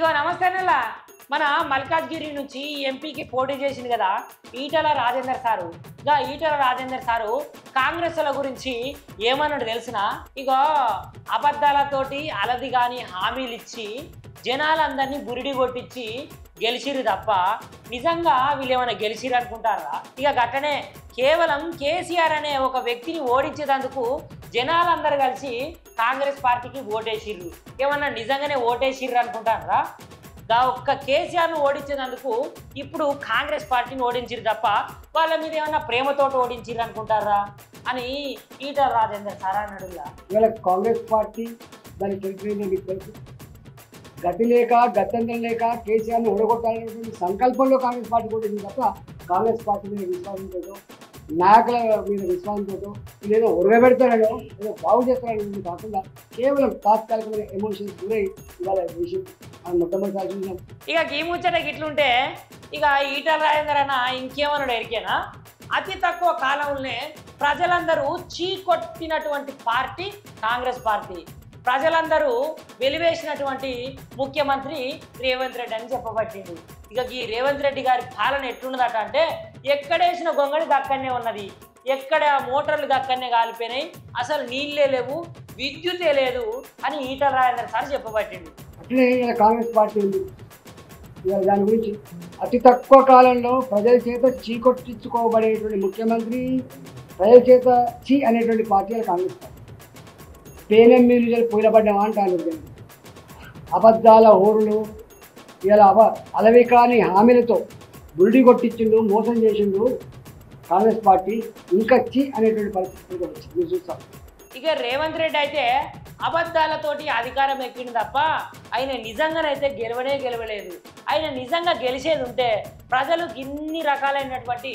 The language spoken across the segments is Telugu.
ఇగో నమస్తే నెల మన మల్కాజ్గిరి నుంచి ఎంపీకి పోటీ చేసింది కదా ఈటల రాజేందర్ సారు. ఇక ఈటల రాజేందర్ సారు కాంగ్రెస్ల గురించి ఏమన్నాడు తెలిసిన? ఇగో అబద్ధాలతోటి అలది కానీ హామీలు ఇచ్చి జనాలందరినీ బురిడి కొట్టించి గెలిచిరు తప్ప నిజంగా వీళ్ళు ఏమైనా గెలిచిరు అనుకుంటారా? ఇక గట్టనే కేవలం కేసీఆర్ అనే ఒక వ్యక్తిని ఓడించేందుకు జనాలందరూ కలిసి కాంగ్రెస్ పార్టీకి ఓటేసిర్రు. ఏమన్నా నిజంగానే ఓటేసిర్రు అనుకుంటారా? ఒక్క కేసీఆర్ను ఓడించేందుకు ఇప్పుడు కాంగ్రెస్ పార్టీని ఓడించిరు తప్ప వాళ్ళ మీద ఏమన్నా ప్రేమతోటి ఓడించిర్రు అనుకుంటారా అని ఈటల రాజేందర్ సార్ అన్నాడు. ఇవాళ కాంగ్రెస్ పార్టీ దాని చరిత్ర గతి లేక గత్యంతరం లేక కేసీఆర్ని ఓడగొట్టాలనేటువంటి సంకల్పంలో కాంగ్రెస్ పార్టీ ఓడించింది తప్ప కాంగ్రెస్ పార్టీ మీద విశ్వాసంతో నాయకుల మీద విశ్వాసంతో వీళ్ళు ఉరగబెడతారనో ఏదో బాగు చేస్తారని కాకుండా కేవలం తాత్కాలికమైన ఎమోషన్స్ గురై ఇవాళ విషయం మొట్టమొదటి. ఇక ఈ ముచ్చట ఇట్లుంటే ఇక ఈటల రాజేందర్ అన్న ఇంకేమన్నాడు ఎరికేనా? అతి తక్కువ కాలంలోనే ప్రజలందరూ చీకొట్టినటువంటి పార్టీ కాంగ్రెస్ పార్టీ, ప్రజలందరూ వెలివేసినటువంటి ముఖ్యమంత్రి రేవంత్ రెడ్డి అని చెప్పబట్టింది. ఇక ఈ రేవంత్ రెడ్డి గారి పాలన ఎట్లున్నదట అంటే ఎక్కడేసిన గొంగడి దక్కనే ఉన్నది, ఎక్కడ మోటార్లు దక్కనే కాలిపోయినాయి, అసలు నీళ్ళే లేవు, విద్యుతే లేదు అని ఈటల రాజేందర్ సార్ చెప్పబట్టిండు. అట్లనే కాంగ్రెస్ పార్టీ ఉంది. ఇవాళ దాని గురించి అతి తక్కువ కాలంలో ప్రజల చేత చీకొట్టించుకోబడేటువంటి ముఖ్యమంత్రి, ప్రజల చేత చీ అనేటువంటి పార్టీ కాంగ్రెస్ పార్టీ. పేనెం మీరు పూలబడ్డామా అంటారు. అబద్ధాల ఓరులు ఇలా అలవి కాని హామీలతో బురిడి కొట్టించిండు, మోసం చేసిండు కాంగ్రెస్ పార్టీ. ఇంకా చీ అనేటువంటి పరిస్థితి వచ్చింది చూస్తాం. ఇక రేవంత్ రెడ్డి అయితే అబద్ధాలతోటి అధికారం ఎక్కింది తప్ప ఆయన నిజంగానైతే గెలవలేదు. ఆయన నిజంగా గెలిచేది ఉంటే ప్రజలు ఇన్ని రకాలైనటువంటి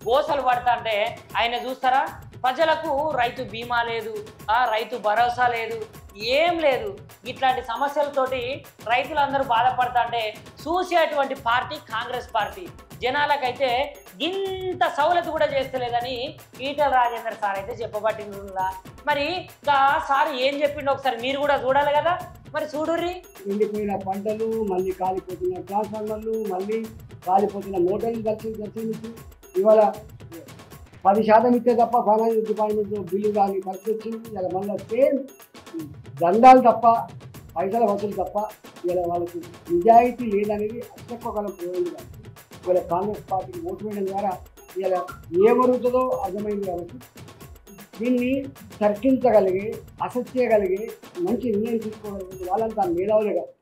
గోసలు పడతా అంటే ఆయన చూస్తారా? ప్రజలకు రైతు బీమా లేదు, రైతు భరోసా లేదు, ఏం లేదు. ఇట్లాంటి సమస్యలతోటి రైతులందరూ బాధపడతా అంటే చూసేటువంటి పార్టీ కాంగ్రెస్ పార్టీ. జనాలకైతే ఇంత సౌలత్ కూడా చేస్తలేదని ఈటల రాజేందర్ సార్ అయితే చెప్పబట్టిందా. మరి సార్ ఏం చెప్పిండో ఒకసారి మీరు కూడా చూడాలి కదా, మరి చూడుర్రి. ఎండిపోయిన పంటలు, మళ్ళీ కాలిపోతున్న ట్రాన్స్ఫార్మర్లు, మళ్ళీ కాలిపోతున్న మోటార్లు దర్శించి ఇవాళ 10% ఇస్తే తప్ప ఫైనాన్స్ డిపార్ట్మెంట్లో బిల్లు కానీ ఖర్చు వచ్చింది. ఇలా మళ్ళీ సేమ్ దండాలు తప్ప, పైసల వసూలు తప్ప ఇలా వాళ్ళకి నిజాయితీ లేదనేది అత్యక్కువకాలం పోయింది. కాబట్టి ఇలా కాంగ్రెస్ పార్టీకి ఓటు వేయడం ద్వారా ఇలా ఏమరుగుతుందో అర్థమైంది. కాబట్టి దీన్ని తర్కించగలిగే, అసత్యగలిగే, మంచి నిర్ణయం తీసుకోగలిగే వాళ్ళంతా మేధావులే కాదు.